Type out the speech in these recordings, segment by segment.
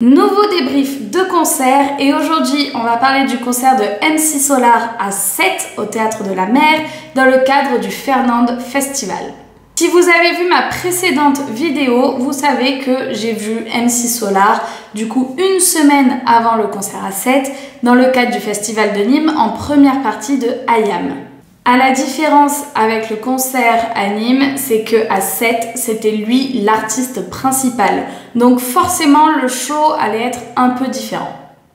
Nouveau débrief de concert et aujourd'hui on va parler du concert de MC Solar à Sète au Théâtre de la Mer dans le cadre du Fernande Festival. Si vous avez vu ma précédente vidéo, vous savez que j'ai vu MC Solar du coup une semaine avant le concert à Sète dans le cadre du Festival de Nîmes en première partie de IAM. À la différence avec le concert à Nîmes, c'est qu'à Sète, c'était lui l'artiste principal. Donc forcément, le show allait être un peu différent.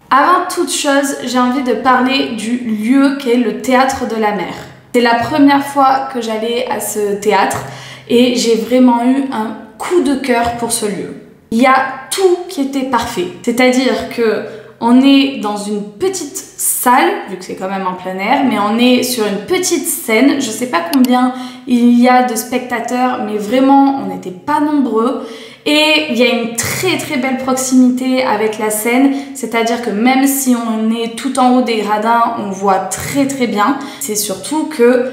Avant toute chose, j'ai envie de parler du lieu qu'est le Théâtre de la Mer. C'est la première fois que j'allais à ce théâtre et j'ai vraiment eu un coup de cœur pour ce lieu. Il y a tout qui était parfait. C'est-à-dire que on est dans une petite salle, vu que c'est quand même en plein air, mais on est sur une petite scène. Je sais pas combien il y a de spectateurs, mais vraiment, on n'était pas nombreux. Et il y a une très très belle proximité avec la scène, c'est-à-dire que même si on est tout en haut des gradins, on voit très très bien. C'est surtout que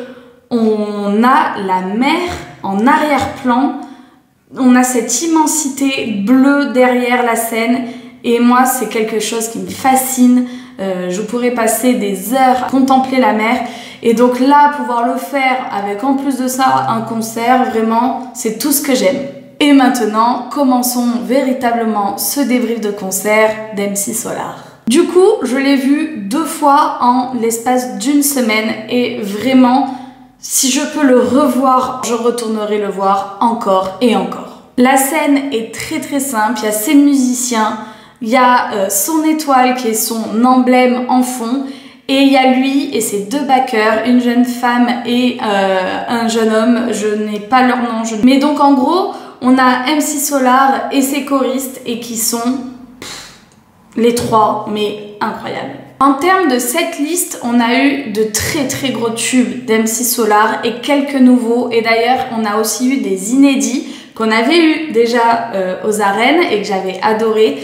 on a la mer en arrière-plan, on a cette immensité bleue derrière la scène. Et moi, c'est quelque chose qui me fascine. Je pourrais passer des heures à contempler la mer. Et donc là, pouvoir le faire avec en plus de ça un concert, vraiment, c'est tout ce que j'aime. Et maintenant, commençons véritablement ce débrief de concert d'MC Solar. Du coup, je l'ai vu 2 fois en l'espace d'une semaine. Et vraiment, si je peux le revoir, je retournerai le voir encore et encore. La scène est très très simple. Il y a ses musiciens. Il y a son étoile qui est son emblème en fond et il y a lui et ses 2 backers, une jeune femme et un jeune homme, je n'ai pas leur nom. Mais donc en gros, on a MC Solar et ses choristes et qui sont les 3, mais incroyables. En termes de setlist, on a eu de très très gros tubes d'MC Solar et quelques nouveaux et d'ailleurs on a aussi eu des inédits qu'on avait eu déjà aux arènes et que j'avais adoré.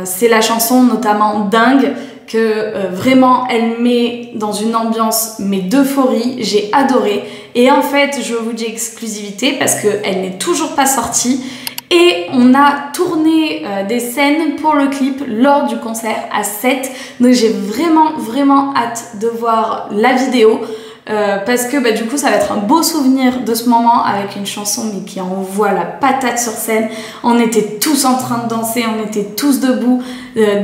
C'est la chanson notamment Dingue que vraiment elle met dans une ambiance mais d'euphorie, j'ai adoré et en fait je vous dis exclusivité parce qu'elle n'est toujours pas sortie et on a tourné des scènes pour le clip lors du concert à Sète, donc j'ai vraiment hâte de voir la vidéo. Parce que du coup ça va être un beau souvenir de ce moment avec une chanson mais qui envoie la patate sur scène. On était tous en train de danser, on était tous debout.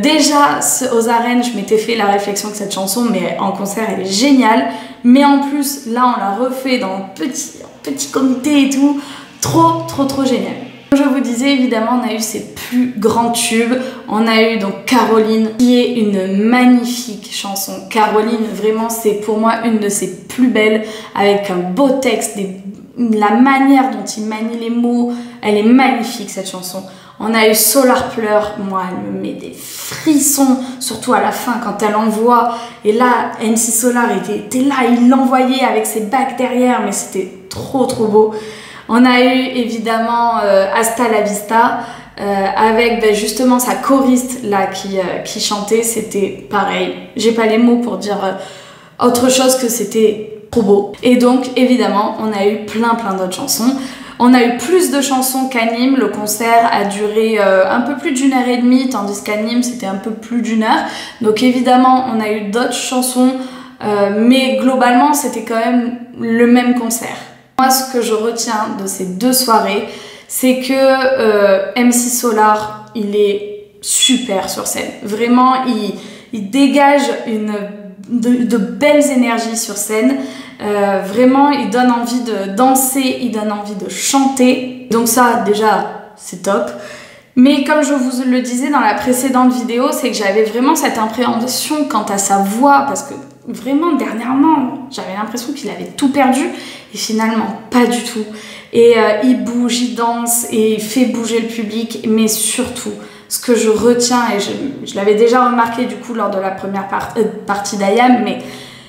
Déjà aux arènes je m'étais fait la réflexion que cette chanson mais en concert elle est géniale. Mais en plus là on l'a refait dans un petit comité et tout. Trop génial. Comme je vous disais, évidemment, on a eu ses plus grands tubes. On a eu donc Caroline, qui est une magnifique chanson. Caroline, vraiment, c'est pour moi une de ses plus belles, avec un beau texte, la manière dont il manie les mots. Elle est magnifique, cette chanson. On a eu Solar Pleur, moi, elle me met des frissons, surtout à la fin, quand elle envoie. Et là, MC Solar était là, il l'envoyait avec ses bacs derrière, mais c'était trop beau. On a eu évidemment Hasta la Vista avec justement sa choriste là qui chantait, c'était pareil. J'ai pas les mots pour dire autre chose que c'était trop beau. Et donc évidemment on a eu plein d'autres chansons. On a eu plus de chansons qu'à Nîmes, le concert a duré un peu plus d'1h30 tandis qu'à Nîmes c'était un peu plus d'1 heure. Donc évidemment on a eu d'autres chansons mais globalement c'était quand même le même concert. Moi, ce que je retiens de ces 2 soirées, c'est que MC Solar, il est super sur scène. Vraiment, il dégage de belles énergies sur scène. Vraiment, il donne envie de danser, il donne envie de chanter. Donc ça, déjà, c'est top. Mais comme je vous le disais dans la précédente vidéo, c'est que j'avais vraiment cette appréhension quant à sa voix, parce que vraiment, dernièrement, j'avais l'impression qu'il avait tout perdu, et finalement, pas du tout. Et il bouge, il danse, et il fait bouger le public, mais surtout, ce que je retiens, et je l'avais déjà remarqué du coup lors de la première partie d'IAM, mais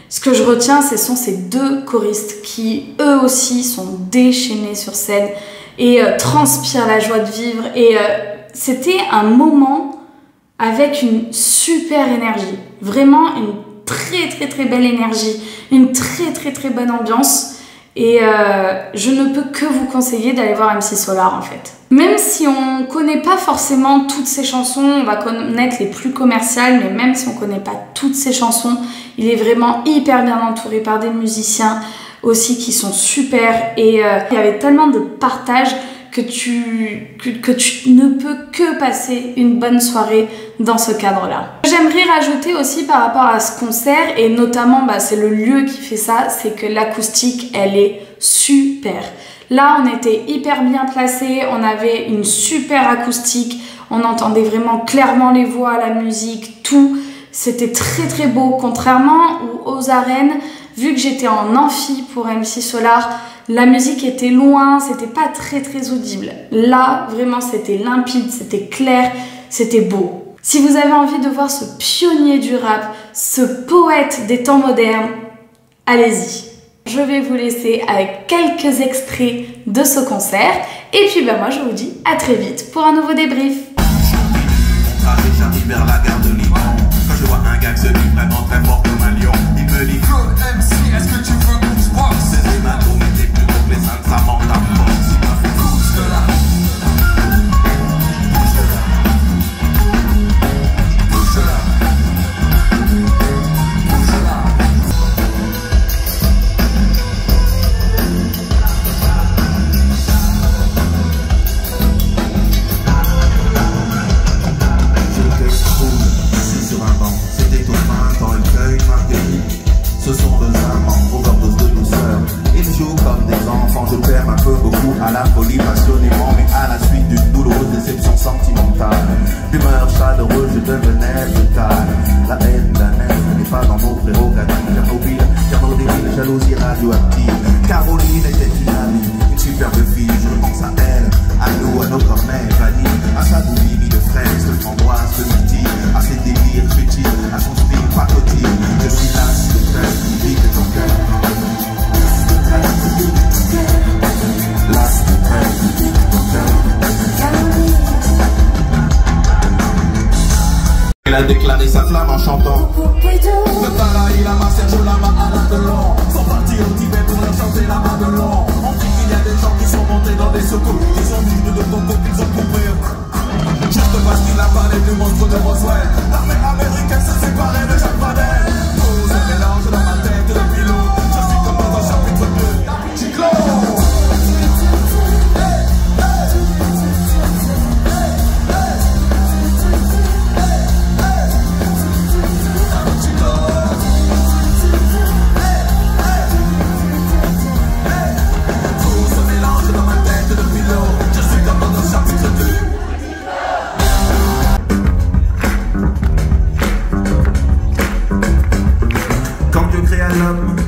ce que je retiens, ce sont ces 2 choristes qui, eux aussi, sont déchaînés sur scène, et transpirent la joie de vivre, et c'était un moment avec une super énergie, vraiment une très belle énergie, une très bonne ambiance Et je ne peux que vous conseiller d'aller voir MC Solar en fait. Même si on connaît pas forcément toutes ses chansons, on va connaître les plus commerciales, mais même si on connaît pas toutes ses chansons, il est vraiment hyper bien entouré par des musiciens aussi qui sont super. Et il y avait tellement de partage que tu ne peux que passer une bonne soirée dans ce cadre-là. J'aimerais rajouter aussi par rapport à ce concert, et notamment c'est le lieu qui fait ça, c'est que l'acoustique elle est super. Là on était hyper bien placés, on avait une super acoustique, on entendait vraiment clairement les voix, la musique, tout. C'était très très beau, contrairement aux arènes, vu que j'étais en amphi pour MC Solar, la musique était loin, c'était pas très très audible. Là, vraiment, c'était limpide, c'était clair, c'était beau. Si vous avez envie de voir ce pionnier du rap, ce poète des temps modernes, allez-y. Je vais vous laisser avec quelques extraits de ce concert. Et puis moi, je vous dis à très vite pour un nouveau débrief. J'arrive vers la gare de Lyon. Quand je vois un gars qui se dit vraiment très fort comme un lion, il me dit Claude MC, est-ce que tu veux qu'on se boxe? C'est ma tour, mais t'es plus gros que les uns de sa manque à force. Il m'a fait bouge de là. Bouge là. Bouge là. Ce sont deux amants, overdose de douceur. Ils jouent comme des enfants, je perds un peu beaucoup à la folie passionnément, mais à la suite d'une douloureuse déception sentimentale. D'humeur chaleureuse, je devenais brutal. La haine n'est pas dans nos prérogatives. Tchernobyl, jalousie radioactive. Caroline était une amie, une superbe fille, je pense à elle, à nous, à nos cornets, vanille, à sa boulimie de fraises, de framboises, de myrtilles, à ses délires futiles, à son style pacotille. Je suis las de tel, vite de ton cœur. Las de tel, vite de ton cœur. Elle a déclaré sa flamme en chantant. Le Dalai Lama, Sergio Lama, Alain Delon sont partis au Tibet pour leur chanter la Madelon. On dit qu'il y a des gens qui sont montés dans des secours, ils ont dit de ton couple, ils ont compris. Juste parce qu'il a parlé du monstre de Roswell, l'armée américaine s'est séparée de Jacques Vadel. Tout se mélange dans ma tête depuis l'eau, je suis comme dans un chapitre 2. Chiclo!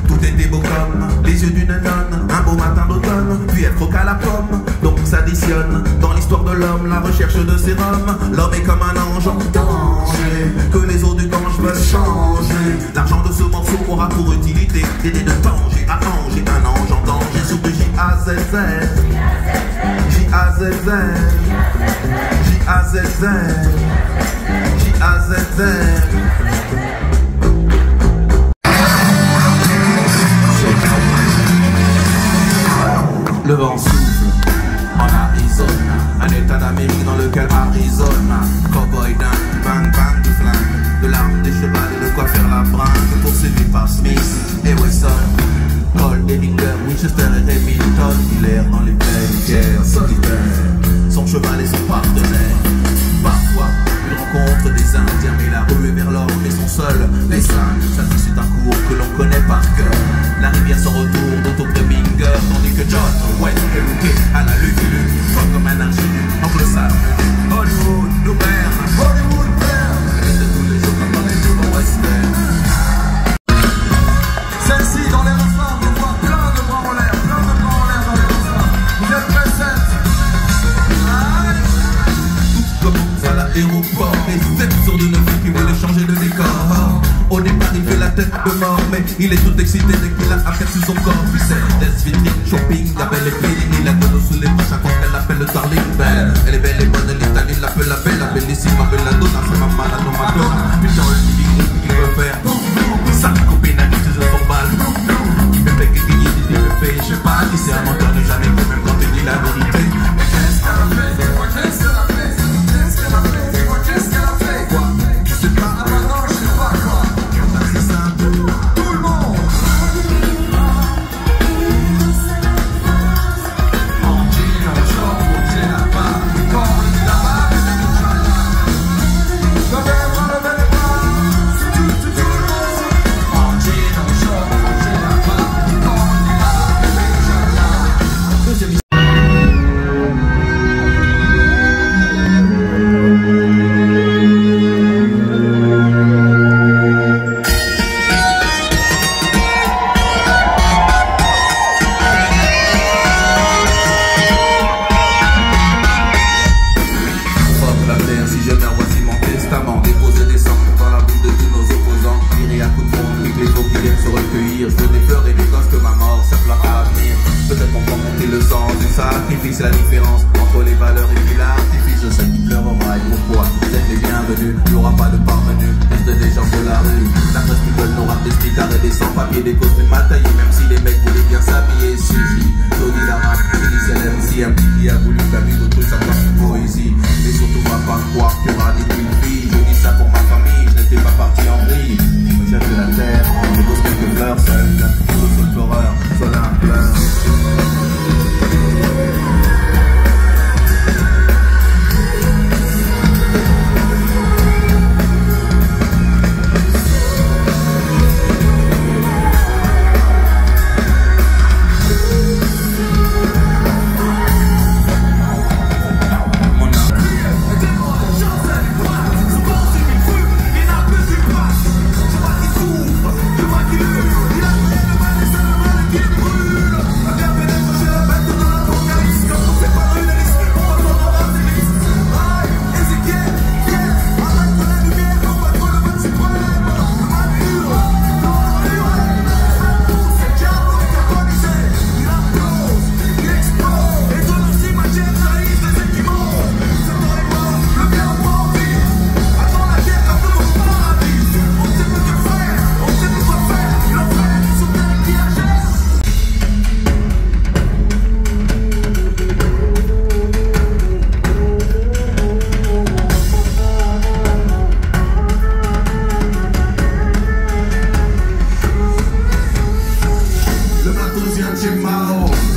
Tout était beau comme les yeux d'une nonne, un beau matin d'automne, puis être au cas la pomme. Donc s'additionne dans l'histoire de l'homme la recherche de sérum. L'homme est comme un ange en danger, que les eaux du Gange veulent changer. L'argent de ce morceau aura pour utilité d'aider de danger à Angers, un ange en danger sur de J-A-Z-Z. J-A-Z-Z. J-A-Z-Z. J-A-Z-Z. Le vent souffle en Arizona, un état d'Amérique dans lequel Arizona. Cowboy dingue, bang bang du flingue, de l'arme, des chevals et de quoi faire la bringue. Poursuivi par Smith et Wesson, Colt, Derringer, Winchester et Hamilton. Il erre dans les plaines, guerre solitaire, son cheval et son partenaire. Parfois, il rencontre des Indiens, mais la rue est vers l'or, mais sont seuls. Les cinq, ça c'est un cours que l'on connaît par cœur. La rivière sans retour d'Otto Preminger, tandis que John Wayne est looké à la lutte, comme un ingénu, oncle Sam. Hollywood nous perd, Hollywood perd, de tous les jours comme dans les films western. Celle-ci dans les refrains, on voit plein de bras en l'air, plein de bras en l'air dans les refrains. Vous êtes pressés? Tout commence à l'aéroport, et 7 sur de 9 qui veulent changer de décor. Au départ il fait la tête de mort, mais il est tout excité dès qu'il a aperçu son corps. Puis c'est des vitrines, shopping, la belle et belle, il a de l'eau sous les bras chaque fois qu'elle l'appelle le darling belle. Elle est belle et bonne, l'Italie l'appelle la bellissima belladonna, c'est ma malade Madonna. Puis dans le living room il veut faire sa copine a dit que je s'en balle. Bébé qui dit, je sais pas. l'Afrique c'est la différence entre les valeurs et puis l'artifice. Celle qui pleurera et gros poids, vous êtes les bienvenus. Il n'y aura pas de parvenus, juste des gens de la rue. La presse qui veulent nos rap, des streetars et des sans-papiers, des costumes mal taillés. Même si les mecs voulaient bien s'habiller, suffit. Tony la rap, c'est MC, un petit qui a voulu faire d'autres trucs, ça passe une poésie. Et surtout va pas croire qu'il y aura des une fille. Je dis ça pour ma famille, je n'étais pas parti en vrille. Je viens de la terre, je pose quelques fleurs seules. Sur le pleureur, seul un pleur.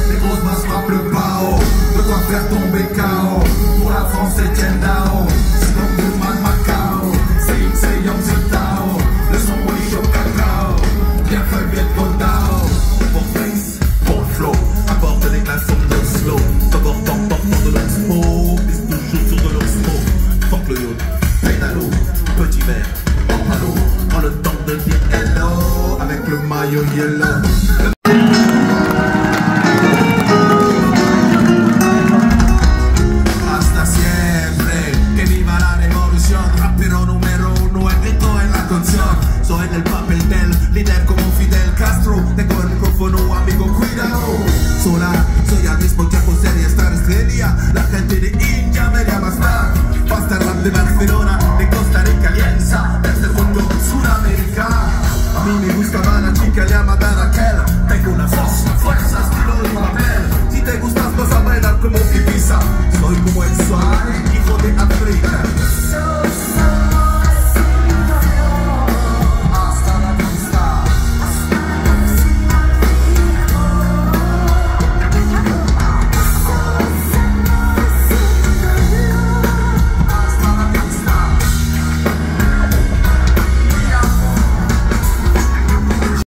Les grosses masses frappent le bao. De quoi faire tomber KO. Pour la France c'est Tiendao. C'est comme le man Macao. C'est Young Zitao. Le son rouge au cacao. Bien fait bien Kodao. Pour face, pour flow. Apporte des glaçons de slow. D'abord temps de l'expo. Pisse toujours sur de l'oxmo. Funk le yacht, pédalo. Petit verre, pantalon. Prends le temps de dire hello. Avec le maillot yellow.